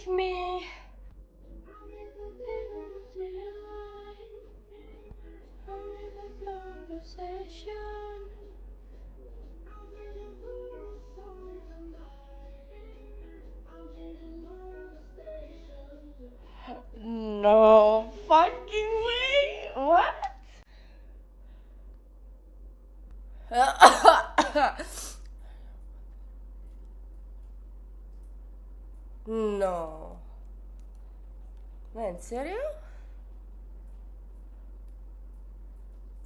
with me. No fucking way. What? No. Man, serio?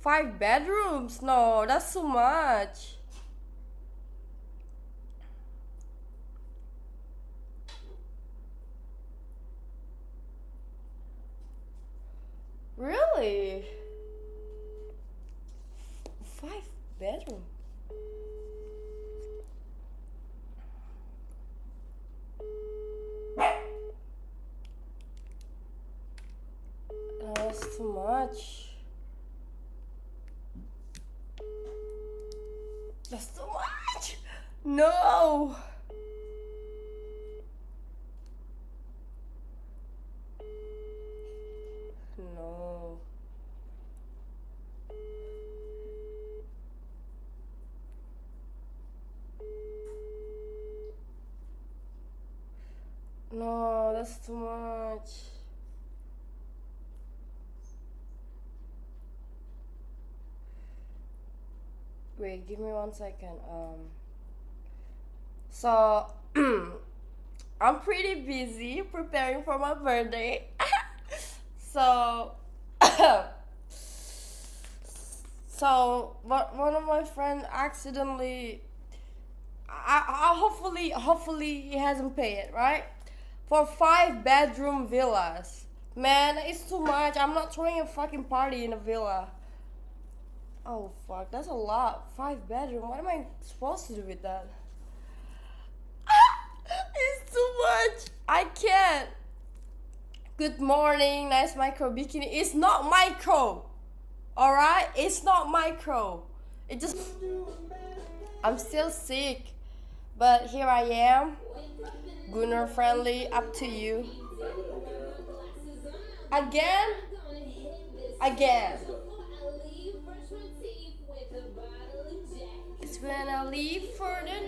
5 bedrooms? No, that's too much. Really? 5 bedroom? No, that's too much. That's too much. No. No. No, that's too much. Wait, give me 1 second. So I'm pretty busy preparing for my birthday. So so one of my friends accidentally hopefully he hasn't paid it, right? For 5 bedroom villas. Man, it's too much. I'm not throwing a fucking party in a villa. Oh fuck, that's a lot. 5 bedroom. What am I supposed to do with that? It's too much. I can't. Good morning, nice micro bikini. It's not micro. Alright? It's not micro. It just. I'm still sick. But here I am. Gunner friendly, up to you. Again? Again. It's when I leave for the